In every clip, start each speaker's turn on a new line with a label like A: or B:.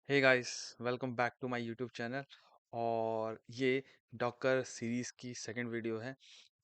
A: Hey guys, welcome back to my YouTube channel. और ये Docker series की second video है।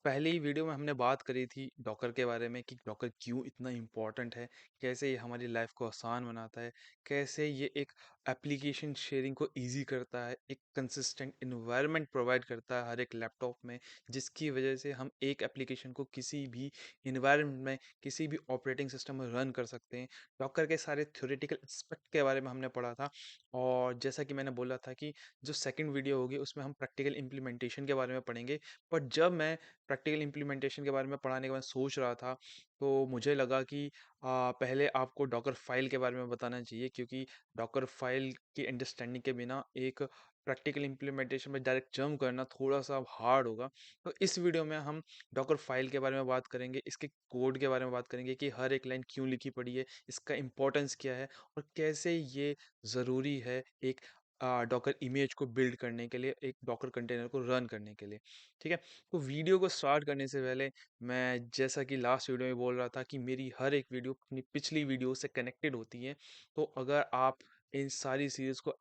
A: पहली वीडियो में हमने बात करी थी डॉकर के बारे में कि डॉकर क्यों इतना इम्पोर्टेंट है, कैसे ये हमारी लाइफ को आसान बनाता है, कैसे ये एक एप्लीकेशन शेयरिंग को इजी करता है, एक कंसिस्टेंट इन्वायरमेंट प्रोवाइड करता है हर एक लैपटॉप में, जिसकी वजह से हम एक एप्लीकेशन को किसी भी इन्वायरमेंट में, किसी भी ऑपरेटिंग सिस्टम में रन कर सकते हैं। डॉकर के सारे थ्योरेटिकल एस्पेक्ट के बारे में हमने पढ़ा था। और जैसा कि मैंने बोला था कि जो सेकंड वीडियो होगी उसमें हम प्रैक्टिकल इम्प्लीमेंटेशन के बारे में पढ़ेंगे। बट जब मैं प्रैक्टिकल इम्प्लीमेंटेशन के बारे में पढ़ाने के बाद सोच रहा था, तो मुझे लगा कि पहले आपको डॉकर फाइल के बारे में बताना चाहिए, क्योंकि डॉकर फाइल की अंडरस्टैंडिंग के बिना एक प्रैक्टिकल इम्प्लीमेंटेशन में डायरेक्ट जंप करना थोड़ा सा हार्ड होगा। तो इस वीडियो में हम डॉकर फाइल के बारे में बात करेंगे, इसके कोड के बारे में बात करेंगे कि हर एक लाइन क्यों लिखी पड़ी है, इसका इंपॉर्टेंस क्या है, और कैसे ये ज़रूरी है एक डॉकर इमेज को बिल्ड करने के लिए, एक डॉकर कंटेनर को रन करने के लिए। ठीक है। तो वीडियो को स्टार्ट करने से पहले मैं, जैसा कि लास्ट वीडियो में बोल रहा था, कि मेरी हर एक वीडियो अपनी पिछली वीडियो से कनेक्टेड होती है। तो अगर आप इन सारी सीरीज़ को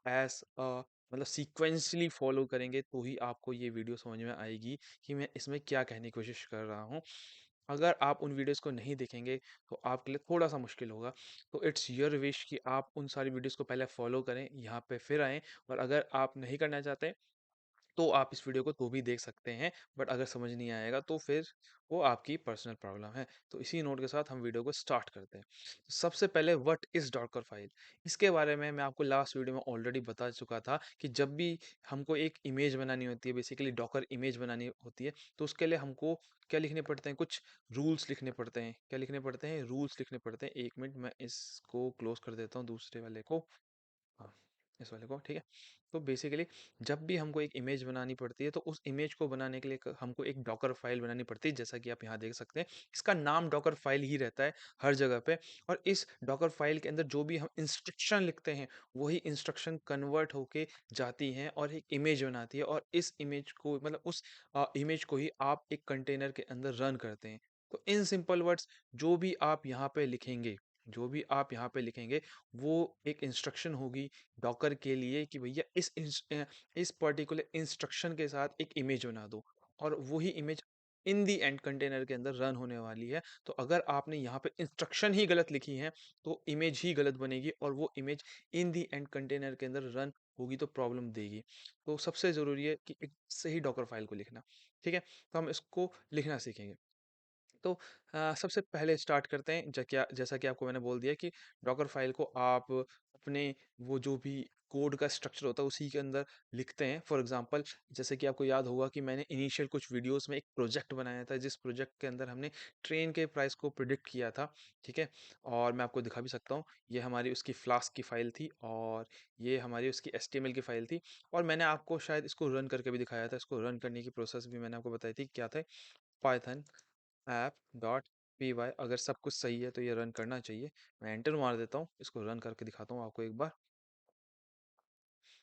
A: मतलब सीक्वेंसली फॉलो करेंगे तो ही आपको ये वीडियो समझ में आएगी कि मैं इसमें क्या कहने की कोशिश कर रहा हूँ। अगर आप उन वीडियोस को नहीं देखेंगे तो आपके लिए थोड़ा सा मुश्किल होगा। तो इट्स योर विश कि आप उन सारी वीडियोस को पहले फॉलो करें, यहाँ पे फिर आएँ। और अगर आप नहीं करना चाहते तो आप इस वीडियो को तो भी देख सकते हैं, बट अगर समझ नहीं आएगा तो फिर वो आपकी पर्सनल प्रॉब्लम है। तो इसी नोट के साथ हम वीडियो को स्टार्ट करते हैं। तो सबसे पहले व्हाट इज़ डॉकर फाइल। इसके बारे में मैं आपको लास्ट वीडियो में ऑलरेडी बता चुका था कि जब भी हमको एक इमेज बनानी होती है, बेसिकली डॉकर इमेज बनानी होती है, तो उसके लिए हमको क्या लिखने पड़ते हैं, कुछ रूल्स लिखने पड़ते हैं। क्या लिखने पड़ते हैं? रूल्स लिखने पड़ते हैं। एक मिनट, मैं इसको क्लोज कर देता हूँ, दूसरे वाले को। हाँ, इस वाले को, ठीक है। तो बेसिकली जब भी हमको एक इमेज बनानी पड़ती है, तो उस इमेज को बनाने के लिए हमको एक डॉकर फाइल बनानी पड़ती है, जैसा कि आप यहाँ देख सकते हैं। इसका नाम डॉकर फाइल ही रहता है हर जगह पे। और इस डॉकर फाइल के अंदर जो भी हम इंस्ट्रक्शन लिखते हैं, वही इंस्ट्रक्शन कन्वर्ट होके जाती हैं और एक इमेज बनाती है। और इस इमेज को, मतलब उस इमेज को ही आप एक कंटेनर के अंदर रन करते हैं। तो इन सिंपल वर्ड्स, जो भी आप यहाँ पे लिखेंगे, जो भी आप यहाँ पे लिखेंगे, वो एक इंस्ट्रक्शन होगी डॉकर के लिए कि भैया इस पर्टिकुलर इंस्ट्रक्शन के साथ एक इमेज बना दो। और वही image in the and container के अंदर रन होने वाली है। तो अगर आपने यहाँ पे इंस्ट्रक्शन ही गलत लिखी है, तो इमेज ही गलत बनेगी और वो image in the and container के अंदर रन होगी तो प्रॉब्लम देगी। तो सबसे ज़रूरी है कि एक सही डॉकर फाइल को लिखना। ठीक है। तो हम इसको लिखना सीखेंगे। तो सबसे पहले स्टार्ट करते हैं, जैसा कि आपको मैंने बोल दिया कि डॉकर फाइल को आप अपने वो जो भी कोड का स्ट्रक्चर होता है उसी के अंदर लिखते हैं। फॉर एग्जांपल, जैसे कि आपको याद होगा कि मैंने इनिशियल कुछ वीडियोस में एक प्रोजेक्ट बनाया था, जिस प्रोजेक्ट के अंदर हमने ट्रेन के प्राइस को प्रिडिक्ट किया था। ठीक है। और मैं आपको दिखा भी सकता हूँ, ये हमारी उसकी फ्लास्क की फाइल थी और ये हमारी उसकी एचटीएमएल की फाइल थी। और मैंने आपको शायद इसको रन करके भी दिखाया था। इसको रन करने की प्रोसेस भी मैंने आपको बताई थी, क्या था? Python app dot p y. अगर सब कुछ सही है तो ये रन करना चाहिए। मैं एंटर मार देता हूँ, इसको रन करके दिखाता हूँ आपको एक बार।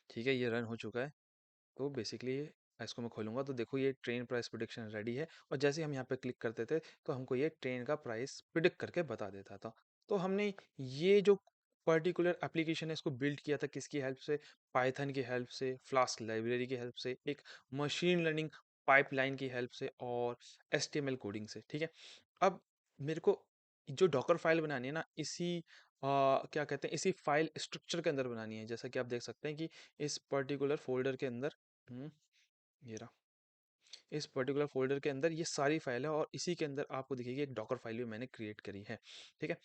A: ठीक है, ये रन हो चुका है। तो बेसिकली इसको मैं खोलूँगा तो देखो, ये ट्रेन प्राइस प्रिडिक्शन रेडी है। और जैसे हम यहाँ पे क्लिक करते थे तो हमको ये ट्रेन का प्राइस प्रिडिक्ट करके बता देता था। तो हमने ये जो पर्टिकुलर एप्लीकेशन है, इसको बिल्ड किया था किसकी हेल्प से? पाइथन की हेल्प से, फ्लास्क लाइब्रेरी की हेल्प से, एक मशीन लर्निंग पाइपलाइन की हेल्प से और एचटीएमएल कोडिंग से। ठीक है। अब मेरे को जो डॉकर फाइल बनानी है ना, क्या कहते हैं, इसी फाइल स्ट्रक्चर के अंदर बनानी है। जैसा कि आप देख सकते हैं कि इस पर्टिकुलर फोल्डर के अंदर, ये रहा, इस पर्टिकुलर फोल्डर के अंदर ये सारी फाइल है और इसी के अंदर आपको दिखेगी एक डॉकर फाइल भी मैंने क्रिएट करी है। ठीक है।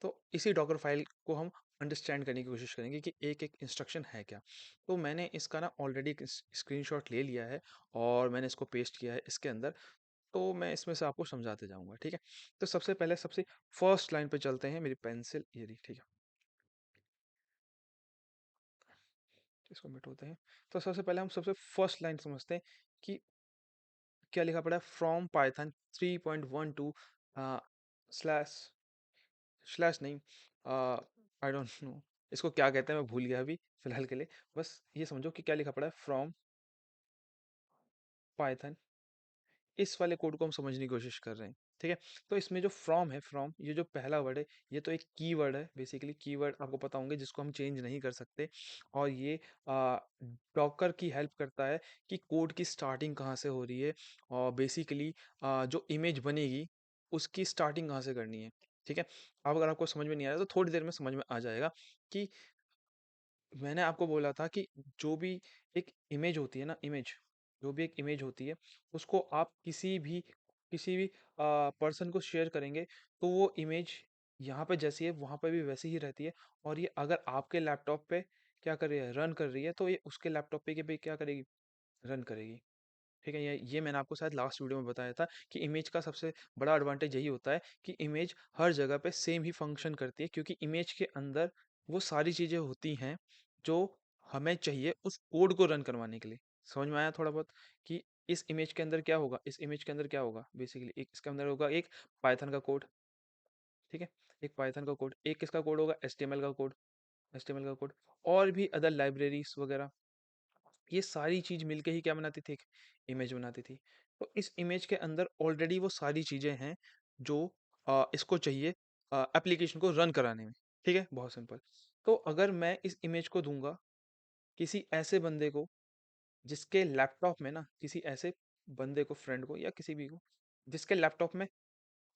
A: तो इसी डॉकर फाइल को हम अंडरस्टैंड करने की कोशिश करेंगे कि एक एक इंस्ट्रक्शन है क्या। तो मैंने इसका ना ऑलरेडी एक स्क्रीनशॉट ले लिया है और मैंने इसको पेस्ट किया है इसके अंदर। तो मैं इसमें से आपको समझाते जाऊंगा। ठीक है। तो सबसे पहले सबसे फर्स्ट लाइन पे चलते हैं। मेरी पेंसिल ये रही। ठीक है। इसको मिटाते हैं। तो सबसे पहले हम सबसे फर्स्ट लाइन समझते हैं कि क्या लिखा पड़ा है। फ्रॉम पाइथन 3.12 स्लैश स्लैश नहीं, आई डोंट नो इसको क्या कहते हैं, मैं भूल गया अभी फिलहाल के लिए। बस ये समझो कि क्या लिखा पड़ा है, फ्रॉम पाइथन। इस वाले कोड को हम समझने की कोशिश कर रहे हैं। ठीक है। तो इसमें जो फ्रॉम है, फ्रॉम ये जो पहला वर्ड है, ये तो एक कीवर्ड है। बेसिकली कीवर्ड आपको पता होंगे जिसको हम चेंज नहीं कर सकते। और ये डॉकर की हेल्प करता है कि कोड की स्टार्टिंग कहाँ से हो रही है, और बेसिकली जो इमेज बनेगी उसकी स्टार्टिंग कहाँ से करनी है। ठीक है। अब अगर आपको समझ में नहीं आ रहा तो थोड़ी देर में समझ में आ जाएगा कि मैंने आपको बोला था कि जो भी एक इमेज होती है ना, इमेज, जो भी एक इमेज होती है, उसको आप किसी भी पर्सन को शेयर करेंगे तो वो इमेज यहाँ पे जैसी है वहाँ पे भी वैसी ही रहती है। और ये अगर आपके लैपटॉप पे क्या कर रही है, रन कर रही है, तो ये उसके लैपटॉप पे भी क्या करेगी, रन करेगी। ठीक है। ये मैंने आपको शायद लास्ट वीडियो में बताया था कि इमेज का सबसे बड़ा एडवांटेज यही होता है कि इमेज हर जगह पे सेम ही फंक्शन करती है, क्योंकि इमेज के अंदर वो सारी चीज़ें होती हैं जो हमें चाहिए उस कोड को रन करवाने के लिए। समझ में आया थोड़ा बहुत कि इस इमेज के अंदर क्या होगा, इस इमेज के अंदर क्या होगा। बेसिकली एक इसके अंदर होगा एक पाइथन का कोड। ठीक है। एक पाइथन का कोड, एक किसका कोड होगा, एचटीएमएल का कोड, एचटीएमएल का कोड, और भी अदर लाइब्रेरीज वगैरह। ये सारी चीज मिलके ही क्या बनाती थी, एक इमेज बनाती थी। तो इस इमेज के अंदर ऑलरेडी वो सारी चीजें हैं जो इसको चाहिए एप्लीकेशन को रन कराने में। ठीक है, बहुत सिंपल। तो अगर मैं इस इमेज को दूंगा किसी ऐसे बंदे को जिसके लैपटॉप में ना, किसी ऐसे बंदे को, फ्रेंड को या किसी भी को जिसके लैपटॉप में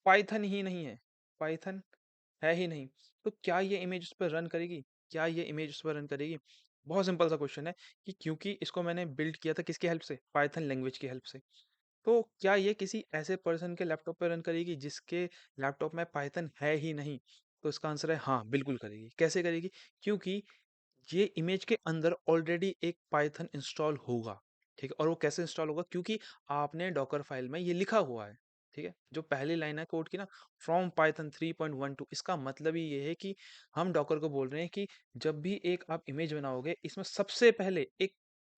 A: पाइथन ही नहीं है, पाइथन है ही नहीं, तो क्या ये इमेज उस पर रन करेगी, क्या ये इमेज उस पर रन करेगी? बहुत सिंपल सा क्वेश्चन है कि क्योंकि इसको मैंने बिल्ड किया था किसकी हेल्प से, पाइथन लैंग्वेज की हेल्प से। तो क्या ये किसी ऐसे पर्सन के लैपटॉप पर रन करेगी जिसके लैपटॉप में पाइथन है ही नहीं? तो इसका आंसर है हाँ, बिल्कुल करेगी। कैसे करेगी? क्योंकि ये इमेज के अंदर ऑलरेडी एक पाइथन इंस्टॉल होगा। ठीक है। और वो कैसे इंस्टॉल होगा, क्योंकि आपने डॉकर फाइल में ये लिखा हुआ है। ठीक है। जो पहली लाइन है कोड की ना, फ्रॉम पाइथन 3.12, इसका मतलब ही ये है कि हम डॉकर को बोल रहे हैं कि जब भी एक आप इमेज बनाओगे इसमें सबसे पहले एक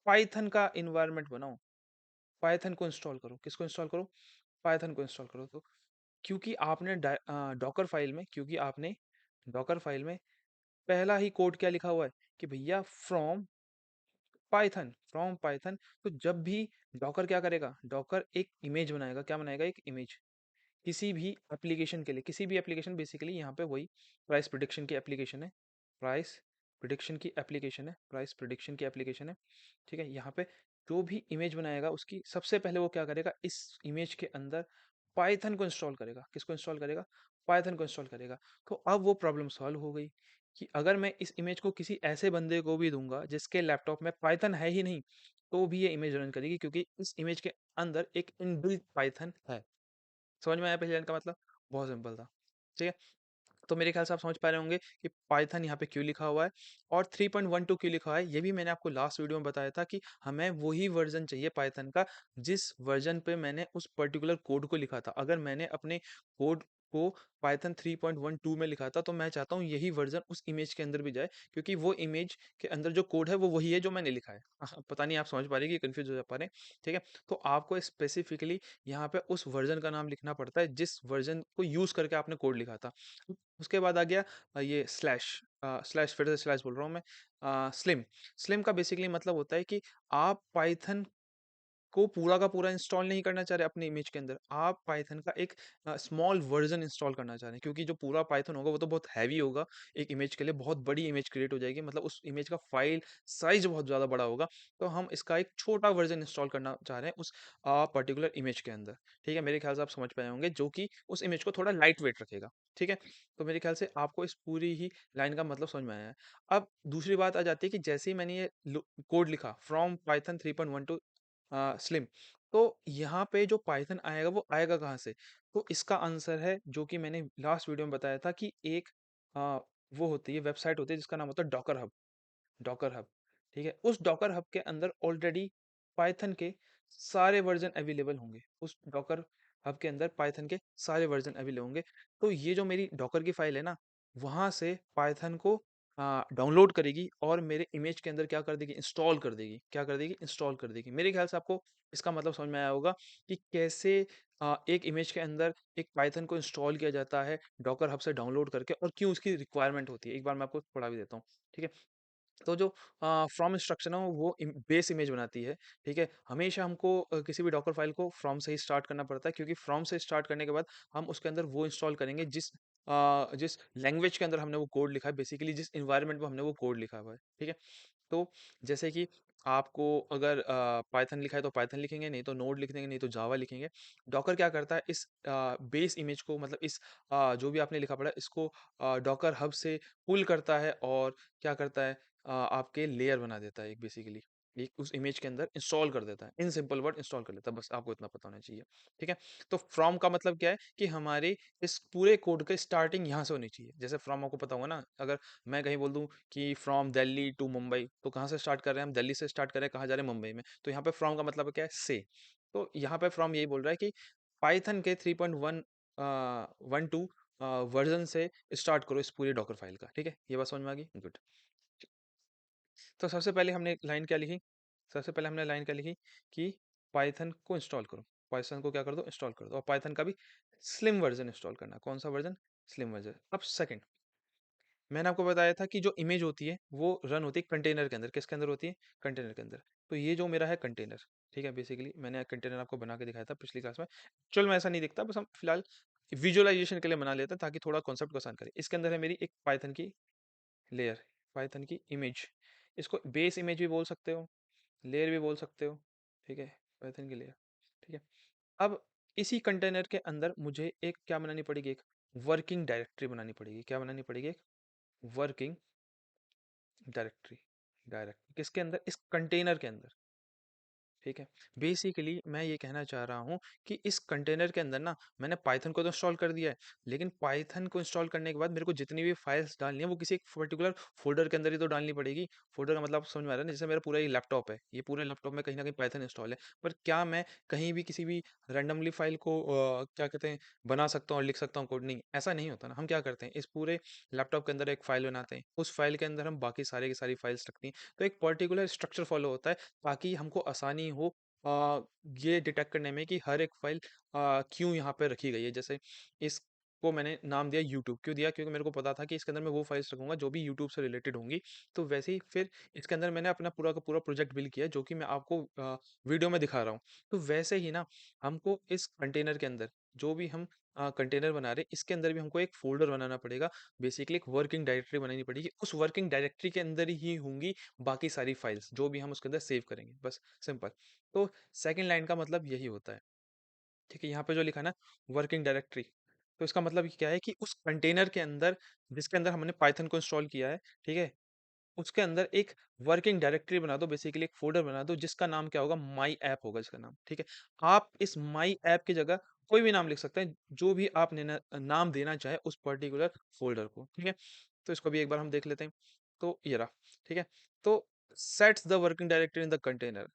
A: पाइथन का इन्वायरमेंट बनाओ, पाइथन को इंस्टॉल करो। किसको इंस्टॉल करो? पाइथन को इंस्टॉल करो। तो क्योंकि आपने डॉकर फाइल में, क्योंकि आपने डॉकर फाइल में पहला ही कोड क्या लिखा हुआ है कि भैया फ्रॉम पाइथन, फ्रॉम पाइथन। तो जब भी डॉकर क्या करेगा, डॉकर एक इमेज बनाएगा। क्या बनाएगा? एक इमेज किसी भी एप्लीकेशन के लिए, किसी भी एप्लीकेशन। बेसिकली यहाँ पे वही प्राइस प्रिडिक्शन की एप्लीकेशन है, प्राइस प्रिडिक्शन की एप्लीकेशन है, प्राइस प्रिडिक्शन की एप्लीकेशन है। ठीक है। यहाँ पे जो भी इमेज बनाएगा उसकी सबसे पहले वो क्या करेगा, इस इमेज के अंदर पाइथन को इंस्टॉल करेगा। किसको इंस्टॉल करेगा? पाइथन को इंस्टॉल करेगा। तो अब वो प्रॉब्लम सॉल्व हो गई कि अगर मैं इस इमेज को किसी ऐसे बंदे को भी दूंगा जिसके लैपटॉप में पाइथन है ही नहीं, तो भी ये इमेज रन करेगी, क्योंकि इस इमेज के अंदर एक इनबिल्ट पाइथन है। समझ में आया पहले लाइन का मतलब? बहुत सिंपल था। ठीक है। तो मेरे ख्याल से आप समझ पा रहे होंगे कि पाइथन यहाँ पे क्यों लिखा हुआ है और 3.12 क्यों लिखा हुआ है। ये भी मैंने आपको लास्ट वीडियो में बताया था कि हमें वही वर्जन चाहिए पाइथन का जिस वर्जन पे मैंने उस पर्टिकुलर कोड को लिखा था। अगर मैंने अपने कोड को पाइथन 3.12 में लिखा था तो मैं चाहता हूँ यही वर्जन उस इमेज के अंदर भी जाए, क्योंकि वो इमेज के अंदर जो कोड है वो वही है जो मैंने लिखा है। पता नहीं आप समझ पा रहे हैं कि कंफ्यूज हो जा पा रहे हैं। ठीक है। तो आपको स्पेसिफिकली यहाँ पे उस वर्जन का नाम लिखना पड़ता है जिस वर्जन को यूज करके आपने कोड लिखा था। उसके बाद आ गया ये स्लैश, स्लैश, फिर से स्लैश बोल रहा हूँ मैं, स्लिम। स्लिम का बेसिकली मतलब होता है कि आप पाइथन को पूरा का पूरा इंस्टॉल नहीं करना चाह रहे अपने इमेज के अंदर, आप पाइथन का एक स्मॉल वर्जन इंस्टॉल करना चाह रहे हैं, क्योंकि जो पूरा पाइथन होगा वो तो बहुत हैवी होगा। एक इमेज के लिए बहुत बड़ी इमेज क्रिएट हो जाएगी, मतलब उस इमेज का फाइल साइज बहुत ज़्यादा बड़ा होगा। तो हम इसका एक छोटा वर्जन इंस्टॉल करना चाह रहे हैं उस पर्टिकुलर इमेज के अंदर। ठीक है। मेरे ख्याल से आप समझ पाए होंगे, जो कि उस इमेज को थोड़ा लाइट वेट रखेगा। ठीक है। तो मेरे ख्याल से आपको इस पूरी ही लाइन का मतलब समझ में आया है। अब दूसरी बात आ जाती है कि जैसे ही मैंने ये कोड लिखा फ्रॉम पाइथन 3.12 स्लिम, तो यहाँ पे जो पाइथन आएगा वो आएगा कहाँ से? तो इसका आंसर है जो कि मैंने लास्ट वीडियो में बताया था कि एक आ, वो होती है, वेबसाइट होती है जिसका नाम होता है डॉकर हब। Docker hub. ठीक है। उस डॉकर हब के अंदर ऑलरेडी पाइथन के सारे वर्जन अवेलेबल होंगे। उस डॉकर हब के अंदर पाइथन के सारे वर्जन अवेलेबल होंगे। तो ये जो मेरी डॉकर की फाइल है ना, वहां से पाइथन को डाउनलोड करेगी और मेरे इमेज के अंदर क्या कर देगी, इंस्टॉल कर देगी। क्या कर देगी? इंस्टॉल कर देगी। मेरे ख्याल से आपको इसका मतलब समझ में आया होगा कि कैसे एक इमेज के अंदर एक पाइथन को इंस्टॉल किया जाता है डॉकर हब से डाउनलोड करके, और क्यों उसकी रिक्वायरमेंट होती है। एक बार मैं आपको पढ़ा भी देता हूँ। ठीक है। तो जो फ्रॉम इंस्ट्रक्शन है वो बेस इमेज बनाती है। ठीक है, हमेशा हमको किसी भी डॉकर फाइल को फ्रॉम से ही स्टार्ट करना पड़ता है, क्योंकि फ्रॉम से स्टार्ट करने के बाद हम उसके अंदर वो इंस्टॉल करेंगे जिस लैंग्वेज के अंदर हमने वो कोड लिखा है, बेसिकली जिस इन्वायरमेंट में हमने वो कोड लिखा हुआ है। ठीक है, तो जैसे कि आपको अगर पाइथन लिखा है तो पाइथन लिखेंगे, नहीं तो नोड लिख देंगे, नहीं तो जावा लिखेंगे। डॉकर क्या करता है, इस बेस इमेज को, मतलब इस जो भी आपने लिखा पड़ा है इसको डॉकर हब से पुल करता है और क्या करता है, आपके लेयर बना देता है एक, बेसिकली एक उस इमेज के अंदर इंस्टॉल कर देता है। इन सिंपल वर्ड इंस्टॉल कर देता है, बस आपको इतना पता होना चाहिए। ठीक है, तो फ्रॉम का मतलब क्या है कि हमारे इस पूरे कोड का स्टार्टिंग यहाँ से होनी चाहिए। जैसे फ्रॉम आपको पता होगा ना, अगर मैं कहीं बोल दूं कि फ्रॉम दिल्ली टू मुंबई, तो कहाँ से स्टार्ट कर रहे हैं हम, दिल्ली से स्टार्ट कर रहे हैं, कहाँ जा रहे हैं, मुंबई में। तो यहाँ पे फ्रॉम का मतलब क्या है, से। तो यहाँ पे फ्रॉम यही बोल रहा है कि पाइथन के 3.1 वर्जन से स्टार्ट करो इस पूरी डॉकर फाइल का। ठीक है, ये बात समझ में आ गई, गुड। तो सबसे पहले हमने लाइन क्या लिखी, सबसे पहले हमने लाइन क्या लिखी कि पाइथन को इंस्टॉल करो, पाइथन को क्या कर दो, इंस्टॉल कर दो, और पाइथन का भी स्लिम वर्जन इंस्टॉल करना है। कौन सा वर्जन, स्लिम वर्जन। अब सेकंड, मैंने आपको बताया था कि जो इमेज होती है वो रन होती है कंटेनर के अंदर। किसके अंदर होती है, कंटेनर के अंदर। तो ये जो मेरा है कंटेनर, ठीक है, बेसिकली मैंने कंटेनर आपको बना के दिखाया था पिछली क्लास में। एक्चुअल में ऐसा नहीं दिखता, बस हम फिलहाल विजुअलाइजेशन के लिए बना लेते हैं ताकि थोड़ा कॉन्सेप्ट को आसान करें। इसके अंदर है मेरी एक पाइथन की लेयर, पाइथन की इमेज। इसको बेस इमेज भी बोल सकते हो, लेयर भी बोल सकते हो। ठीक है, पाइथन की लेयर। ठीक है, अब इसी कंटेनर के अंदर मुझे एक क्या बनानी पड़ेगी, एक वर्किंग डायरेक्टरी बनानी पड़ेगी। क्या बनानी पड़ेगी, एक वर्किंग डायरेक्टरी। डायरेक्ट किसके अंदर, इस कंटेनर के अंदर। ठीक है, बेसिकली मैं ये कहना चाह रहा हूँ कि इस कंटेनर के अंदर ना मैंने पाइथन को तो इंस्टॉल कर दिया है, लेकिन पाइथन को इंस्टॉल करने के बाद मेरे को जितनी भी फाइल्स डालनी है वो किसी एक पर्टिकुलर फोल्डर के अंदर ही तो डालनी पड़ेगी। फोल्डर का मतलब आप समझ में आ रहा है ना, जैसे मेरा पूरा ये लैपटॉप है, ये पूरे लैपटॉप में कहीं ना कहीं पाइथन इंस्टॉल है। पर क्या मैं कहीं भी किसी भी रैंडमली फाइल को क्या कहते हैं, बना सकता हूँ और लिख सकता हूँ कोड, नहीं, ऐसा नहीं होता ना। हम क्या करते हैं, इस पूरे लैपटॉप के अंदर एक फाइल बनाते हैं, उस फाइल के अंदर हम बाकी सारे की सारी फाइल्स रखती हैं। तो एक पर्टिकुलर स्ट्रक्चर फॉलो होता है ताकि हमको आसानी हो अ, ये डिटेक्ट करने में कि हर एक फाइल क्यों यहाँ पे रखी गई है। जैसे इसको मैंने नाम दिया यूट्यूब, क्यों दिया, क्योंकि मेरे को पता था कि इसके अंदर मैं वो फाइल्स रखूंगा जो भी यूट्यूब से रिलेटेड होंगी। तो वैसे ही फिर इसके अंदर मैंने अपना पूरा का पूरा प्रोजेक्ट बिल्ड किया जो कि मैं आपको वीडियो में दिखा रहा हूँ। तो वैसे ही ना हमको इस कंटेनर के अंदर जो भी हम कंटेनर बना रहे हैं, इसके अंदर भी हमको एक फोल्डर बनाना पड़ेगा। बेसिकली एक वर्किंग डायरेक्टरी बनानी पड़ेगी, उस वर्किंग डायरेक्टरी के अंदर ही होंगी बाकी सारी फाइल्स जो भी हम उसके अंदर सेव करेंगे, बस सिंपल। तो सेकंड लाइन का मतलब यही होता है। ठीक है, यहाँ पे जो लिखा है ना, वर्किंग डायरेक्टरी, तो इसका मतलब क्या है कि उस कंटेनर के अंदर जिसके अंदर हमने पाइथन को इंस्टॉल किया है, ठीक है, उसके अंदर एक वर्किंग डायरेक्टरी बना दो, बेसिकली एक फोल्डर बना दो जिसका नाम क्या होगा, माई ऐप होगा इसका नाम। ठीक है, आप इस माई ऐप की जगह कोई भी नाम लिख सकते हैं, जो भी आप नाम देना चाहे उस पर्टिकुलर फोल्डर को। ठीक है, तो इसको भी एक बार हम देख लेते हैं। तो ये रहा। ठीक है, तो sets the working directory in the container,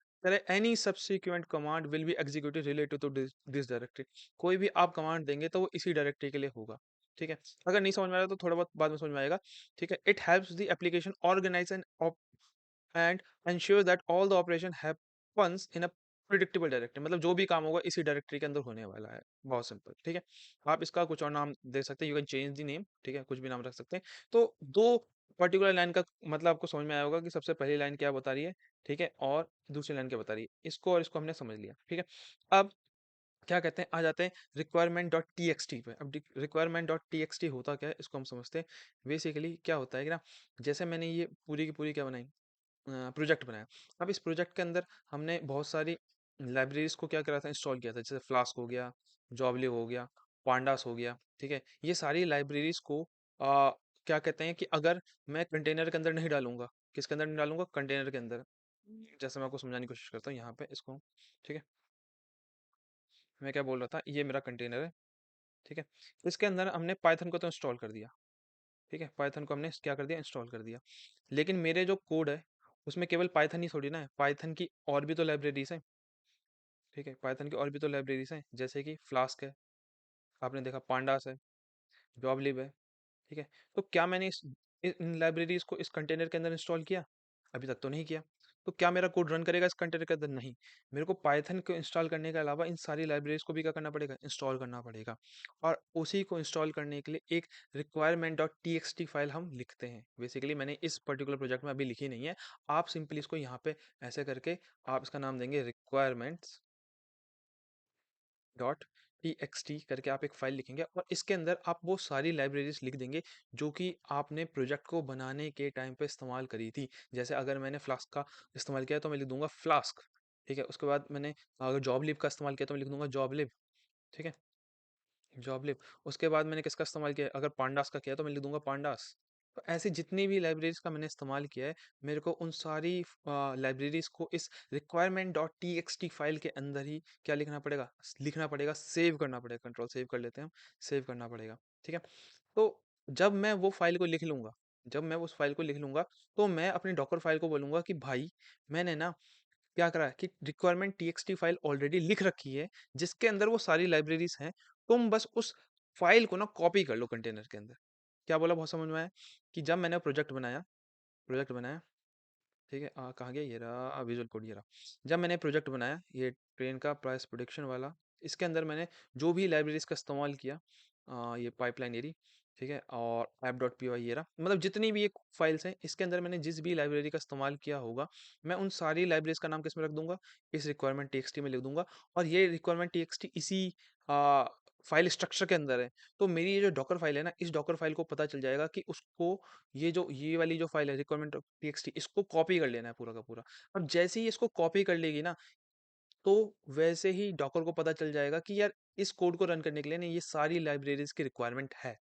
A: any subsequent command will be executed related to this directory. कोई भी आप कमांड देंगे तो वो इसी डायरेक्टरी के लिए होगा। ठीक है, अगर नहीं समझ में आ रहा तो थोड़ा बहुत बाद में समझ में आएगा। ठीक है, it helps the application organise and ensure that all the operation happens in a predictable directory. मतलब जो भी काम होगा इसी डायरेक्टरी के अंदर होने वाला है, बहुत सिंपल। ठीक है, आप इसका कुछ और नाम दे सकते हैं, you can change the name. ठीक है, कुछ भी नाम रख सकते हैं। तो दो पर्टिकुलर लाइन का मतलब आपको समझ में आया होगा कि सबसे पहली लाइन क्या बता रही है, ठीक है, और दूसरी लाइन क्या बता रही है। इसको और इसको हमने समझ लिया। ठीक है, अब क्या कहते हैं, आ जाते हैं requirement dot T x T पे। अब requirement dot T x T होता क्या है, इसको हम समझते हैं। बेसिकली क्या होता है कि ना, जैसे मैंने ये पूरी की पूरी क्या बनाई, प्रोजेक्ट बनाया। अब इस प्रोजेक्ट के अंदर हमने बहुत सारी लाइब्रेरीज को क्या करा था, इंस्टॉल किया था। जैसे फ्लास्क हो गया, जॉबलिव हो गया, पांडास हो गया। ठीक है, ये सारी लाइब्रेरीज को क्या कहते हैं कि अगर मैं कंटेनर के अंदर नहीं डालूंगा, किसके अंदर नहीं डालूंगा, कंटेनर के अंदर। जैसे मैं आपको समझाने की कोशिश करता हूँ यहाँ पे इसको। ठीक है, मैं क्या बोल रहा था, ये मेरा कंटेनर है। ठीक है, इसके अंदर हमने पाइथन को तो इंस्टॉल कर दिया। ठीक है, पाइथन को हमने क्या कर दिया, इंस्टॉल कर दिया। लेकिन मेरे जो कोड है उसमें केवल पाइथन ही थोड़ी ना है, पाइथन की और भी तो लाइब्रेरीज हैं। ठीक है, पाइथन की और भी तो लाइब्रेरीज हैं, जैसे कि फ्लास्क है, आपने देखा, पांडास है, जॉबलिब है। ठीक है, तो क्या मैंने इन लाइब्रेरीज को इस कंटेनर के अंदर इंस्टॉल किया, अभी तक तो नहीं किया। तो क्या मेरा कोड रन करेगा इस कंटेनर के अंदर? नहीं। मेरे को पाइथन को इंस्टॉल करने के अलावा इन सारी लाइब्रेरीज को भी क्या करना पड़ेगा? इंस्टॉल करना पड़ेगा। और उसी को इंस्टॉल करने के लिए एक requirement dot T x T file हम लिखते हैं। बेसिकली मैंने इस पर्टिकुलर प्रोजेक्ट में अभी लिखी नहीं है। आप सिंपली इसको यहाँ पे ऐसे करके आप इसका नाम देंगे requirements dot T x T करके आप एक फाइल लिखेंगे, और इसके अंदर आप वो सारी लाइब्रेरीज लिख देंगे जो कि आपने प्रोजेक्ट को बनाने के टाइम पे इस्तेमाल करी थी। जैसे अगर मैंने फ्लास्क का इस्तेमाल किया तो मैं लिख दूंगा फ्लास्क। ठीक है, उसके बाद मैंने अगर जॉब लिब का इस्तेमाल किया तो मैं लिख दूंगा जॉब लिब। ठीक है, जॉब लिब। उसके बाद मैंने किसका इस्तेमाल किया, अगर पांडास का किया तो मैं लिख दूंगा पांडास। तो ऐसे जितनी भी लाइब्रेरीज का मैंने इस्तेमाल किया है, मेरे को उन सारी लाइब्रेरीज को इस requirement dot T x T file के अंदर ही क्या लिखना पड़ेगा, लिखना पड़ेगा, सेव करना पड़ेगा। कंट्रोल सेव कर लेते हैं हम, सेव करना पड़ेगा। ठीक है, तो जब मैं वो फाइल को लिख लूंगा, जब मैं उस फाइल को लिख लूंगा, तो मैं अपनी डॉकर फाइल को बोलूंगा कि भाई मैंने ना क्या करा है कि रिक्वायरमेंट टीएक्सटी फाइल ऑलरेडी लिख रखी है, जिसके अंदर वो सारी लाइब्रेरीज हैं। तुम बस उस फाइल को ना कॉपी कर लो कंटेनर के अंदर। क्या बोला, बहुत समझ में आया? कि जब मैंने प्रोजेक्ट बनाया, प्रोजेक्ट बनाया, ठीक है, कहाँ गया, ये रहा विजुअल कोड, ये रहा। जब मैंने प्रोजेक्ट बनाया ये ट्रेन का प्राइस प्रोडिक्शन वाला, इसके अंदर मैंने जो भी लाइब्रेरीज का इस्तेमाल किया, ये पाइपलाइन एरी, ठीक है, और ऐप डॉट पी वाई, ये रहा, मतलब जितनी भी ये फाइल्स हैं इसके अंदर मैंने जिस भी लाइब्रेरी का इस्तेमाल किया होगा, मैं उन सारी लाइब्रेरीज का नाम किस में रख दूंगा, इस रिक्वायरमेंट टी में लिख दूंगा। और ये रिक्वायरमेंट टी इसी फाइल स्ट्रक्चर के अंदर है। तो मेरी ये जो डॉकर फाइल है ना, इस डॉकर फाइल को पता चल जाएगा कि उसको ये वाली जो फाइल है रिक्वायरमेंट टीएक्सटी, इसको कॉपी कर लेना है पूरा का पूरा। अब जैसे ही इसको कॉपी कर लेगी ना, तो वैसे ही डॉकर को पता चल जाएगा कि यार इस कोड को रन करने के लिए ना ये सारी लाइब्रेरीज की रिक्वायरमेंट है।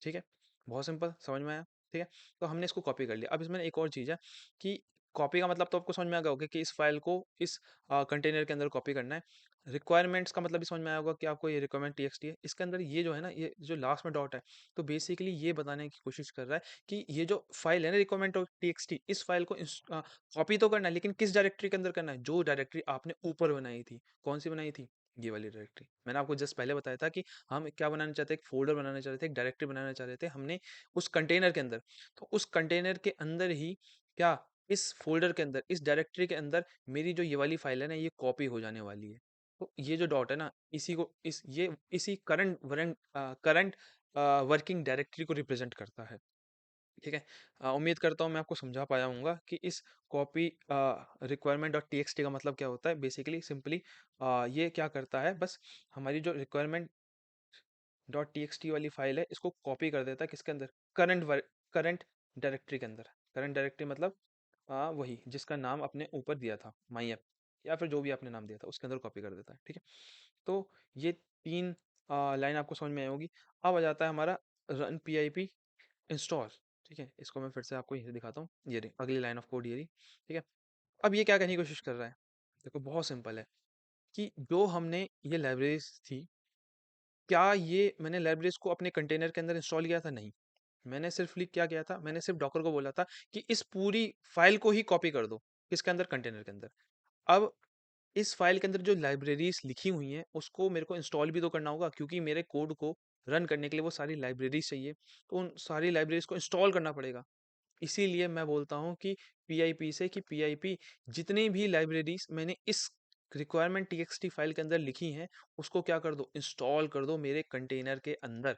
A: ठीक है, बहुत सिंपल, समझ में आया? ठीक है, तो हमने इसको कॉपी कर लिया। अब इसमें एक और चीज़ है कि कॉपी का मतलब तो आपको समझ में आ गया होगा कि इस फाइल को इस कंटेनर के अंदर कॉपी करना है। रिक्वायरमेंट्स का मतलब भी समझ में आया होगा कि आपको ये रिक्वायरमेंट टीएक्सटी है, इसके अंदर ये जो है ना, ये जो लास्ट में डॉट है, तो बेसिकली ये बताने की कोशिश कर रहा है कि ये जो फाइल है ना रिक्वायरमेंट टीएक्सटी, इस फाइल को कॉपी तो करना है, लेकिन किस डायरेक्टरी के अंदर करना है, जो डायरेक्टरी आपने ऊपर बनाई थी। कौन सी बनाई थी? ये वाली डायरेक्टरी। मैंने आपको जस्ट पहले बताया था कि हम क्या बनाना चाहते हैं, एक फोल्डर बनाना चाह रहे थे, एक डायरेक्टरी बनाना चाह रहे थे हमने उस कंटेनर के अंदर। तो उस कंटेनर के अंदर ही क्या, इस फोल्डर के अंदर, इस डायरेक्टरी के अंदर मेरी जो ये वाली फाइल है ना, ये कॉपी हो जाने वाली है। तो ये जो डॉट है ना, इसी को इसी करंट वर्किंग डायरेक्टरी को रिप्रेजेंट करता है। ठीक है, उम्मीद करता हूँ मैं आपको समझा पाया हूँगा कि इस कॉपी रिक्वायरमेंट डॉट टी का मतलब क्या होता है। बेसिकली सिंपली ये क्या करता है, बस हमारी जो रिक्वायरमेंट डॉट टी वाली फाइल है, इसको कॉपी कर देता है किसके अंदर, करंट डायरेक्टरी के अंदर। करंट डायरेक्टरी मतलब वही जिसका नाम आपने ऊपर दिया था, माई ऐप, या फिर जो भी आपने नाम दिया था उसके अंदर कॉपी कर देता है। ठीक है, तो ये तीन लाइन आपको समझ में आई होगी। अब आ जाता है हमारा run P I P install. ठीक है, इसको मैं फिर से आपको यही दिखाता हूँ, ये रही अगली लाइन ऑफ कोड, ये रही। ठीक है, अब ये क्या कहने की कोशिश कर रहा है, देखो बहुत सिंपल है कि जो हमने ये लाइब्रेरीज थी, क्या ये मैंने लाइब्रेरीज को अपने कंटेनर के अंदर इंस्टॉल किया था? नहीं। मैंने सिर्फली क्या किया था, मैंने सिर्फ डॉकर को बोला था कि इस पूरी फाइल को ही कॉपी कर दो, किसके अंदर, कंटेनर के अंदर। अब इस फाइल के अंदर जो लाइब्रेरीज लिखी हुई हैं उसको मेरे को इंस्टॉल भी तो करना होगा, क्योंकि मेरे कोड को रन करने के लिए वो सारी लाइब्रेरीज चाहिए, तो उन सारी लाइब्रेरीज को इंस्टॉल करना पड़ेगा। इसीलिए मैं बोलता हूँ कि पीआईपी से, कि पीआईपी जितनी भी लाइब्रेरीज मैंने इस रिक्वायरमेंट टीएक्सटी फाइल के अंदर लिखी हैं, उसको क्या कर दो, इंस्टॉल कर दो मेरे कंटेनर के अंदर।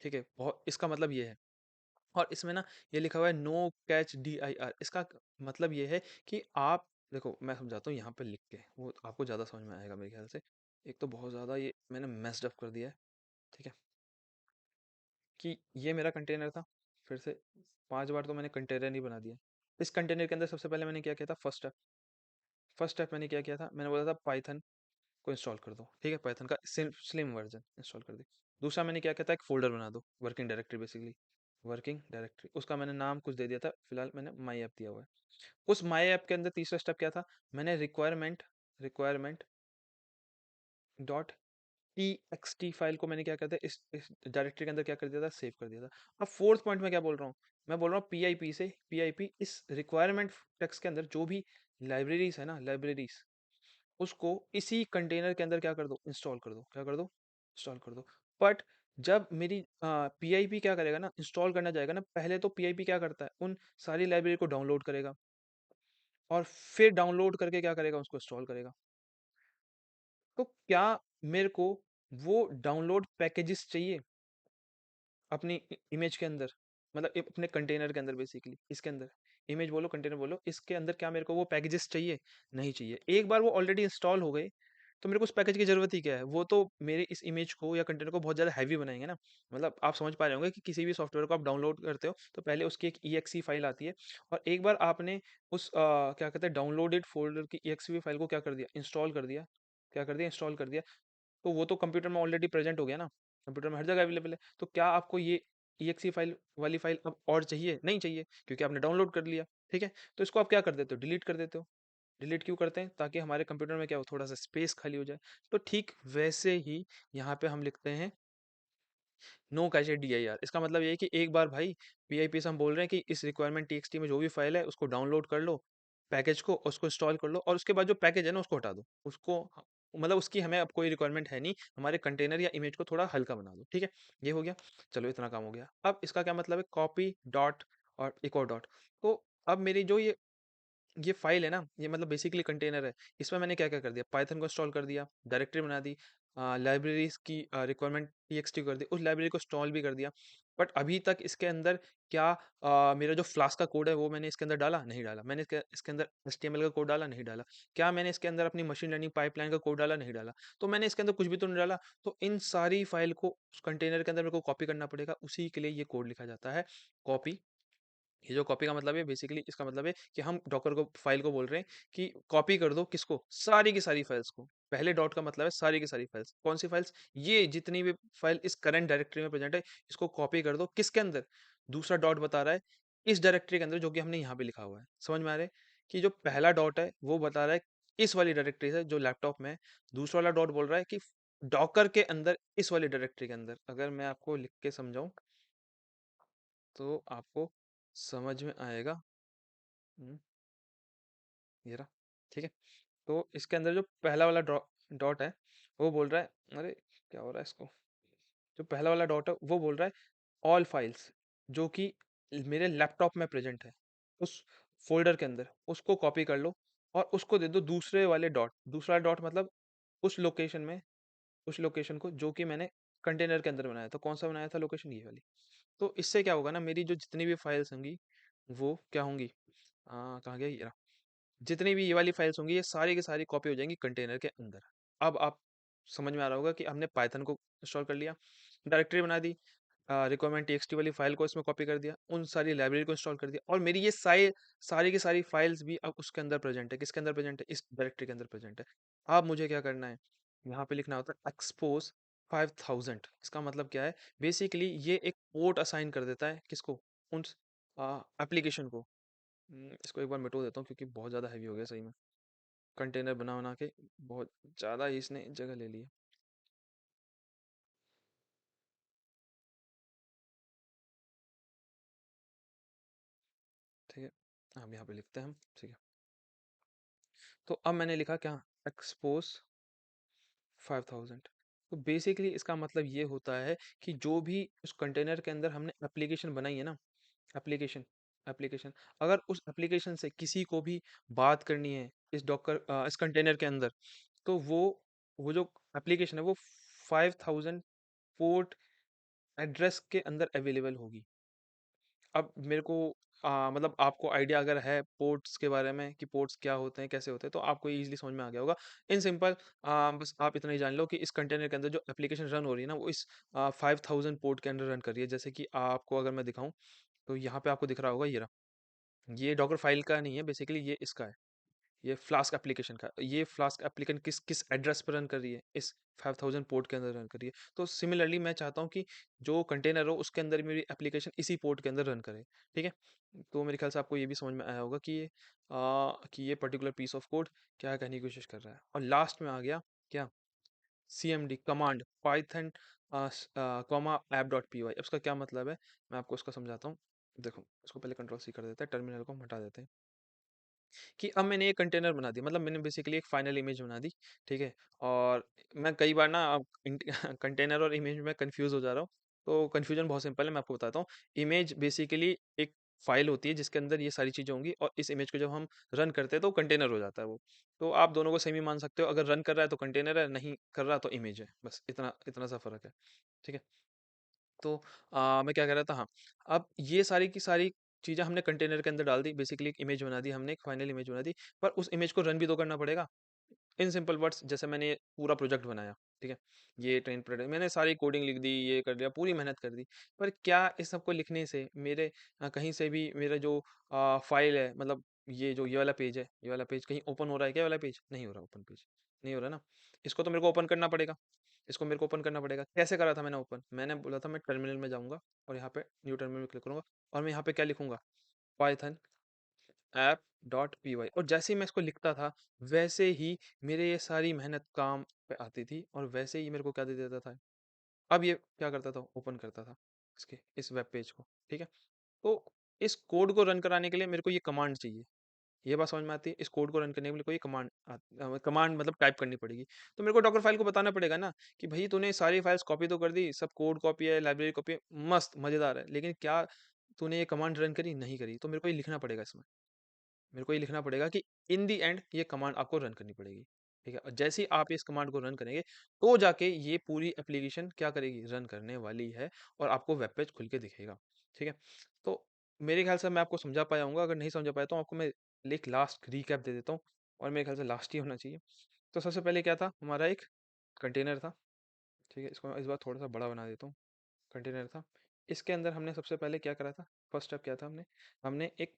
A: ठीक है, बहुत, इसका मतलब ये है। और इसमें ना ये लिखा हुआ है no cache D I R, इसका मतलब ये है कि आप देखो, मैं समझाता हूँ यहाँ पे लिख के, वो आपको ज़्यादा समझ में आएगा मेरे ख्याल से। एक तो बहुत ज़्यादा ये मैंने मेस्ड अप कर दिया है। ठीक है, कि ये मेरा कंटेनर था, फिर से 5 बार तो मैंने कंटेनर नहीं बना दिया। इस कंटेनर के अंदर सबसे पहले मैंने क्या किया था, फर्स्ट स्टेप मैंने क्या किया था, मैंने बोला था पाइथन को इंस्टॉल कर दो। ठीक है, पाइथन का स्लिम वर्जन इंस्टॉल कर दी। दूसरा मैंने क्या किया था, एक फोल्डर बना दो, working directory, basically working directory, उसका मैंने नाम कुछ दे दिया था, फिलहाल मैंने माई ऐप दिया हुआ है। उस माई ऐप के अंदर तीसरा स्टेप क्या था, मैंने requirement dot T x T file को मैंने क्या कर दिया, इस डायरेक्टरी के अंदर क्या कर दिया था, सेव कर दिया था। अब फोर्थ पॉइंट में क्या बोल रहा हूँ, मैं बोल रहा हूँ पीआईपी से, पीआईपी इस रिक्वायरमेंट टेक्स्ट के अंदर जो भी लाइब्रेरीज है ना, लाइब्रेरीज, उसको इसी कंटेनर के अंदर क्या कर दो, इंस्टॉल कर दो। क्या कर दो, इंस्टॉल कर दो। बट जब मेरी पीआईपी क्या करेगा ना, इंस्टॉल करना जाएगा ना, पहले तो पीआईपी क्या करता है, उन सारी लाइब्रेरी को डाउनलोड करेगा। और फिर डाउनलोड करके क्या करेगा, उसको इंस्टॉल करेगा। तो क्या मेरे को वो डाउनलोड पैकेजेस चाहिए अपनी इमेज के अंदर, मतलब अपने कंटेनर के अंदर, बेसिकली इसके अंदर, इमेज बोलो कंटेनर बोलो, इसके अंदर क्या मेरे को वो पैकेजेस चाहिए? नहीं चाहिए। एक बार वो ऑलरेडी इंस्टॉल हो गए तो मेरे को उस पैकेज की जरूरत ही क्या है? वो तो मेरे इस इमेज को या कंटेनर को बहुत ज़्यादा हैवी बनाएंगे ना। मतलब आप समझ पा रहे होंगे कि किसी भी सॉफ्टवेयर को आप डाउनलोड करते हो तो पहले उसकी एक EXE फाइल आती है, और एक बार आपने उस क्या कहते हैं डाउनलोडेड फोल्डर की EXE फाइल को क्या कर दिया, इंस्टॉल कर दिया, क्या कर दिया, इंस्टॉल कर दिया, तो वो तो कंप्यूटर में ऑलरेडी प्रेजेंट हो गया ना, कंप्यूटर में हर जगह अवेलेबल है। तो क्या आपको ये EXE फाइल वाली फाइल अब और चाहिए? नहीं चाहिए, क्योंकि आपने डाउनलोड कर लिया। ठीक है, तो इसको आप क्या कर देते हो, डिलीट कर देते हो। डिलीट क्यों करते हैं? ताकि हमारे कंप्यूटर में क्या हो, थोड़ा सा स्पेस खाली हो जाए। तो ठीक वैसे ही यहाँ पे हम लिखते हैं नो कैचे DIR। इसका मतलब ये है कि एक बार भाई PIP से हम बोल रहे हैं कि इस रिक्वायरमेंट TXT में जो भी फाइल है उसको डाउनलोड कर लो, पैकेज को, उसको इंस्टॉल कर लो, और उसके बाद जो पैकेज है ना उसको हटा दो, उसको मतलब उसकी हमें अब कोई रिक्वायरमेंट है नहीं, हमारे कंटेनर या इमेज को थोड़ा हल्का बना दो। ठीक है, ये हो गया। चलो इतना काम हो गया। अब इसका क्या मतलब है, कॉपी डॉट और एक और डॉट। तो अब मेरी जो ये फाइल है ना, ये मतलब बेसिकली कंटेनर है। इसमें मैंने क्या क्या कर दिया, पाइथन को इंस्टॉल कर दिया, डायरेक्टरी बना दी, लाइब्रेरीज की रिक्वायरमेंट TXT कर दी, उस लाइब्रेरी को इंस्टॉल भी कर दिया। बट अभी तक इसके अंदर क्या मेरा जो फ्लास्क का कोड है वो मैंने इसके अंदर डाला? नहीं डाला। मैंने इसके अंदर HTML का कोड डाला? नहीं डाला। क्या मैंने इसके अंदर अपनी मशीन लर्निंग पाइपलाइन का कोड डाला? नहीं डाला। तो मैंने इसके अंदर कुछ भी तो नहीं डाला। तो इन सारी फाइल को उस कंटेनर के अंदर मेरे को कॉपी करना पड़ेगा, उसी के लिए ये कोड लिखा जाता है कॉपी। ये जो कॉपी का मतलब है, बेसिकली इसका मतलब है कि हम डॉकर को, फाइल को बोल रहे हैं कि कॉपी कर दो, किसको, सारी की सारी फाइल्स को। पहले डॉट का मतलब है सारी की सारी फाइल्स। कौन सी फाइल्स? ये जितनी भी फाइल इस करंट डायरेक्टरी में प्रेजेंट है, इसको कॉपी कर दो, किसके अंदर? दूसरा डॉट बता रहा है इस डायरेक्टरी के अंदर, जो कि हमने यहाँ पे लिखा हुआ है। समझ में आ रहा है कि जो पहला डॉट है वो बता रहा है इस वाली डायरेक्टरी से जो लैपटॉप में है, दूसरा वाला डॉट बोल रहा है कि डॉकर के अंदर, इस वाली डायरेक्टरी के अंदर। अगर मैं आपको लिख के समझाऊं तो आपको समझ में आएगा। हम्म, ये रहा। ठीक है, तो इसके अंदर जो पहला वाला डॉट है वो बोल रहा है, अरे क्या हो रहा है इसको, जो पहला वाला डॉट है वो बोल रहा है ऑल फाइल्स जो कि मेरे लैपटॉप में प्रेजेंट है उस फोल्डर के अंदर, उसको कॉपी कर लो और उसको दे दो दूसरे वाले डॉट। दूसरा डॉट मतलब उस लोकेशन में, उस लोकेशन को जो कि मैंने कंटेनर के अंदर बनाया था। कौन सा बनाया था लोकेशन? ये वाली। तो इससे क्या होगा ना, मेरी जो जितनी भी फाइल्स होंगी वो क्या होंगी, कहाँ गया, ये रहा। जितनी भी ये वाली फाइल्स होंगी ये सारी की सारी कॉपी हो जाएंगी कंटेनर के अंदर। अब आप समझ में आ रहा होगा कि हमने पाइथन को इंस्टॉल कर लिया, डायरेक्टरी बना दी, रिक्वायरमेंट TXT वाली फाइल को इसमें कॉपी कर दिया, उन सारी लाइब्रेरी को इंस्टॉल कर दिया, और मेरी ये सारी की सारी फाइल्स भी अब उसके अंदर प्रेजेंट है। किसके अंदर प्रेजेंट है? इस डायरेक्टरी के अंदर प्रेजेंट है। अब मुझे क्या करना है, यहाँ पे लिखना होता है एक्सपोज 5000। इसका मतलब क्या है, बेसिकली ये एक पोर्ट असाइन कर देता है किसको, उन एप्लीकेशन को। इसको एक बार मिटो देता हूँ क्योंकि बहुत ज़्यादा हैवी हो गया सही में, कंटेनर बना बना के बहुत ज़्यादा ही इसने जगह ले ली है। ठीक है, अब यहाँ पे लिखते हैं हम। ठीक है, तो अब मैंने लिखा क्या, एक्सपोज 5000। तो बेसिकली इसका मतलब ये होता है कि जो भी उस कंटेनर के अंदर हमने एप्लीकेशन बनाई है ना, एप्लीकेशन एप्लीकेशन अगर उस एप्लीकेशन से किसी को भी बात करनी है इस इस कंटेनर के अंदर, तो वो जो एप्लीकेशन है वो 5000 पोर्ट एड्रेस के अंदर अवेलेबल होगी। अब मेरे को मतलब आपको आइडिया अगर है पोर्ट्स के बारे में कि पोर्ट्स क्या होते हैं, कैसे होते हैं, तो आपको इजीली समझ में आ गया होगा। इन सिंपल बस आप इतना ही जान लो कि इस कंटेनर के अंदर जो एप्लीकेशन रन हो रही है ना वो इस 5000 पोर्ट के अंदर रन कर रही है। जैसे कि आपको अगर मैं दिखाऊं तो यहाँ पे आपको दिख रहा होगा, ये रहा। ये डॉकर फाइल का नहीं है, बेसिकली ये इसका है, ये फ्लास्क एप्लीकेशन का। ये फ्लास्क एप्लीकेशन किस किस एड्रेस पर रन कर रही है, इस 5000 पोर्ट के अंदर रन कर रही है। तो सिमिलरली मैं चाहता हूँ कि जो कंटेनर हो उसके अंदर मेरी एप्लीकेशन इसी पोर्ट के अंदर रन करे। ठीक है, तो मेरे ख्याल से आपको ये भी समझ में आया होगा कि ये पर्टिकुलर पीस ऑफ कोड क्या कहने की कोशिश कर रहा है। और लास्ट में आ गया क्या, CMD command, Python comma app dot p y. उसका क्या मतलब है, मैं आपको उसका समझाता हूँ। देखो, इसको पहले कंट्रोल C कर देते हैं, टर्मिनल को हम हटा देते हैं। कि अब मैंने एक कंटेनर बना दिया, मतलब मैंने बेसिकली एक फाइनल इमेज बना दी। ठीक है, और मैं कई बार ना अब कंटेनर और इमेज में कंफ्यूज हो जा रहा हूँ। तो कंफ्यूजन बहुत सिंपल है, मैं आपको बताता हूँ। इमेज बेसिकली एक फाइल होती है जिसके अंदर ये सारी चीज़ें होंगी, और इस इमेज को जब हम रन करते हैं तो कंटेनर हो जाता है वो। तो आप दोनों को सेम ही मान सकते हो, अगर रन कर रहा है तो कंटेनर है, नहीं कर रहा तो इमेज है, बस इतना इतना सा फ़र्क है। ठीक है? तो मैं क्या कह रहा था, हाँ, अब ये सारी की सारी चीज़ें हमने कंटेनर के अंदर डाल दी, बेसिकली एक इमेज बना दी हमने, एक फाइनल इमेज बना दी, पर उस इमेज को रन भी तो करना पड़ेगा। इन सिंपल वर्ड्स, जैसे मैंने ये पूरा प्रोजेक्ट बनाया, ठीक है? ये ट्रेन प्रोडक्ट मैंने सारी कोडिंग लिख दी, ये कर दिया, पूरी मेहनत कर दी। पर क्या इस सबको लिखने से मेरे कहीं से भी मेरा जो फ़ाइल है, मतलब ये वाला पेज है, ये वाला पेज कहीं ओपन हो रहा है क्या, ये वाला पेज? नहीं हो रहा ओपन पेज, नहीं हो रहा ना। इसको तो मेरे को ओपन करना पड़ेगा, इसको मेरे को ओपन करना पड़ेगा। कैसे करा था मैंने ओपन? मैंने बोला था मैं टर्मिनल में जाऊँगा और यहाँ पे न्यू टर्मिनल में क्लिक करूँगा और मैं यहाँ पे क्या लिखूँगा? Python app dot p y, और जैसे ही मैं इसको लिखता था वैसे ही मेरे ये सारी मेहनत काम पे आती थी और वैसे ही मेरे को क्या दे देता था। अब ये क्या करता था, ओपन करता था इसके इस वेब पेज को। ठीक है? तो इस कोड को रन कराने के लिए मेरे को ये कमांड चाहिए। ये बात समझ में आती है? इस कोड को रन करने के लिए कोई कमांड कमांड मतलब टाइप करनी पड़ेगी। तो मेरे को डॉकर फाइल को बताना पड़ेगा ना कि भई तूने सारी फाइल्स कॉपी तो कर दी, सब कोड कॉपी है, लाइब्रेरी कॉपी है, मस्त मज़ेदार है। लेकिन क्या तूने ये कमांड रन करी? नहीं करी। तो मेरे को ये लिखना पड़ेगा इसमें। मेरे को ये लिखना पड़ेगा कि इन दी एंड ये कमांड आपको रन करनी पड़ेगी। ठीक है? और जैसे ही आप इस कमांड को रन करेंगे तो जाके ये पूरी एप्लीकेशन क्या करेगी, रन करने वाली है और आपको वेब पेज खुल के दिखेगा। ठीक है? तो मेरे ख्याल से मैं आपको समझा पाया हूँगा, अगर नहीं समझा पाया तो आपको मैं एक लास्ट रिकैप दे देता हूँ, और मेरे ख्याल से लास्ट ही होना चाहिए। तो सबसे पहले क्या था, हमारा एक कंटेनर था। ठीक है? इसको मैं इस बार थोड़ा सा बड़ा बना देता हूँ। कंटेनर था, इसके अंदर हमने सबसे पहले क्या करा था, फर्स्ट स्टेप क्या था, हमने हमने एक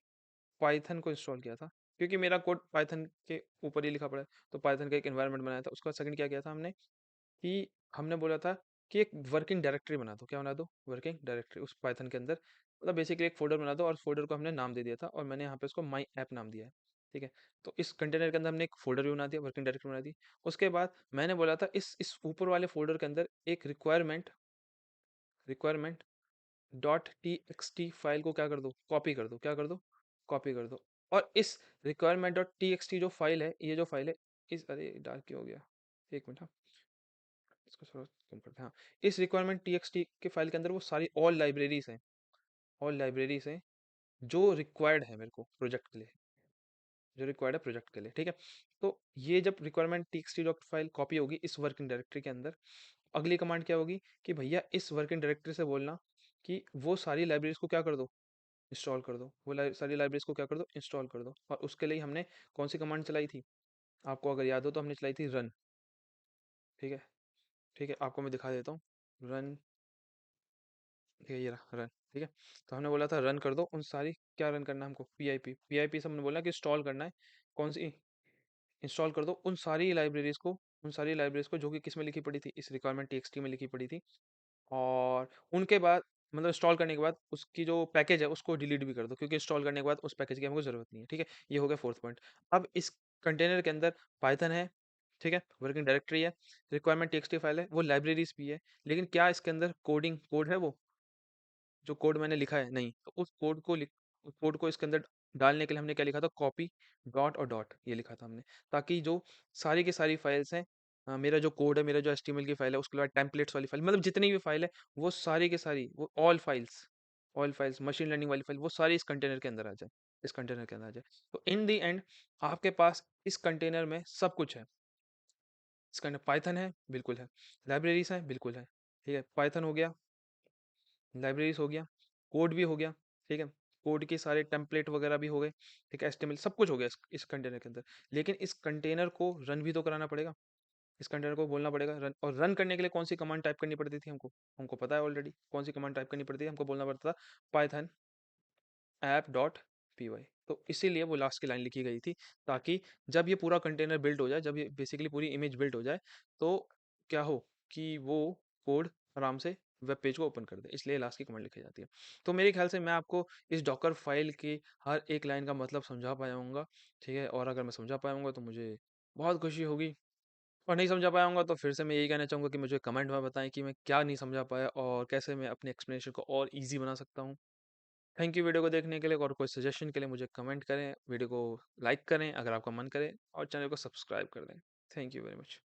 A: पाइथन को इंस्टॉल किया था, क्योंकि मेरा कोड पाइथन के ऊपर ही लिखा पड़ा है। तो पाइथन का एक एनवायरनमेंट बनाया था। उसके बाद सेकंड क्या किया था हमने, कि हमने बोला था कि एक वर्किंग डायरेक्टरी बना दो। क्या बना दो? वर्किंग डायरेक्टरी उस पाइथन के अंदर, मतलब बेसिकली एक फोल्डर बना दो, और फोल्डर को हमने नाम दे दिया था, और मैंने यहाँ पे उसको माई ऐप नाम दिया है। ठीक है? तो इस कंटेनर के अंदर हमने एक फोल्डर भी बना दिया, वर्किंग डायरेक्टरी बना दी। उसके बाद मैंने बोला था इस ऊपर वाले फोल्डर के अंदर एक requirement dot T x T file को क्या कर दो, कॉपी कर दो। क्या कर दो? कॉपी कर दो। और इस requirement dot T x T जो फाइल है, ये जो फाइल है, इस अरे डार्क क्यों हो गया, एक मिनट, हाँ, इसको थोड़ा कम करते हैं। हाँ, इस रिक्वायरमेंट टी एक्स टी के फाइल के अंदर वो सारी ऑल लाइब्रेरीज हैं जो रिक्वायर्ड है मेरे को प्रोजेक्ट के लिए, जो रिक्वायर्ड है प्रोजेक्ट के लिए। ठीक है? तो ये जब requirement T x T dot file copy होगी इस वर्किंग डायरेक्टरी के अंदर, अगली कमांड क्या होगी कि भैया इस वर्किंग डायरेक्टरी से बोलना कि वो सारी लाइब्रेरीज को क्या कर दो, इंस्टॉल कर दो। वो सारी लाइब्रेरीज को क्या कर दो, इंस्टॉल कर दो। और उसके लिए हमने कौन सी कमांड चलाई थी, आपको अगर याद हो तो हमने चलाई थी रन। ठीक है? ठीक है, आपको मैं दिखा देता हूँ। रन, ठीक है, ये रहा रन। ठीक है? तो हमने बोला था रन कर दो उन सारी, क्या रन करना है हमको, पी आई पी से हमने बोला कि इंस्टॉल करना है। कौन सी? इंस्टॉल कर दो उन सारी लाइब्रेरीज को जो कि किस में लिखी पड़ी थी, इस रिक्वायरमेंट टी में लिखी पड़ी थी। और उनके बाद, मतलब इंस्टॉल करने के बाद उसकी जो पैकेज है उसको डिलीट भी कर दो, क्योंकि इंस्टॉल करने के बाद उस पैकेज की हमको ज़रूरत नहीं है। ठीक है? ये हो गया फोर्थ पॉइंट। अब इस कंटेनर के अंदर पाइथन है, ठीक है, वर्किंग डायरेक्टरी है, रिक्वायरमेंट टी फाइल है, वो लाइब्रेरीज भी है, लेकिन क्या इसके अंदर कोड है, वो जो कोड मैंने लिखा है, नहीं। तो उस कोड को इसके अंदर डालने के लिए हमने क्या लिखा था, कॉपी डॉट और डॉट ये लिखा था हमने, ताकि जो सारी की सारी फाइल्स हैं, मेरा जो कोड है, मेरा जो एचटीएमएल की फाइल है, उसके बाद टेम्पलेट्स वाली फाइल, मतलब जितनी भी फाइल है, वो सारी की सारी, वो ऑल फाइल्स मशीन लर्निंग वाली फाइल, वो सारी इस कंटेनर के अंदर आ जाए, इस कंटेनर के अंदर आ जाए। तो इन दी एंड आपके पास इस कंटेनर में सब कुछ है। इसके अंदर पाइथन है, बिल्कुल है, लाइब्रेरीज है, बिल्कुल है। ठीक है? पाइथन हो गया, लाइब्रेरीज हो गया, कोड भी हो गया। ठीक है? कोड के सारे टेम्पलेट वगैरह भी हो गए। ठीक है? एचटीएमएल सब कुछ हो गया इस कंटेनर के अंदर। लेकिन इस कंटेनर को रन भी तो कराना पड़ेगा। इस कंटेनर को बोलना पड़ेगा रन, और रन करने के लिए कौन सी कमांड टाइप करनी पड़ती थी हमको, हमको पता है ऑलरेडी कौन सी कमांड टाइप करनी पड़ती है। हमको बोलना पड़ता था Python app dot p y. तो इसीलिए वो लास्ट की लाइन लिखी गई थी, ताकि जब ये पूरा कंटेनर बिल्ड हो जाए, जब ये बेसिकली पूरी इमेज बिल्ड हो जाए, तो क्या हो कि वो कोड आराम से वेब पेज को ओपन कर दे, इसलिए लास्ट की कमेंट लिखी जाती है। तो मेरे ख्याल से मैं आपको इस डॉकर फाइल की हर एक लाइन का मतलब समझा पाया हूँगा। ठीक है? और अगर मैं समझा पाया हूँगा तो मुझे बहुत खुशी होगी, और नहीं समझा पाया हूँगा तो फिर से मैं यही कहना चाहूँगा कि मुझे कमेंट में बताएं कि मैं क्या नहीं समझा पाया और कैसे मैं अपने एक्सप्लेनेशन को और ईजी बना सकता हूँ। थैंक यू वीडियो को देखने के लिए, और कोई सजेशन के लिए मुझे कमेंट करें, वीडियो को लाइक करें अगर आपका मन करे, और चैनल को सब्सक्राइब कर दें। Thank you very much.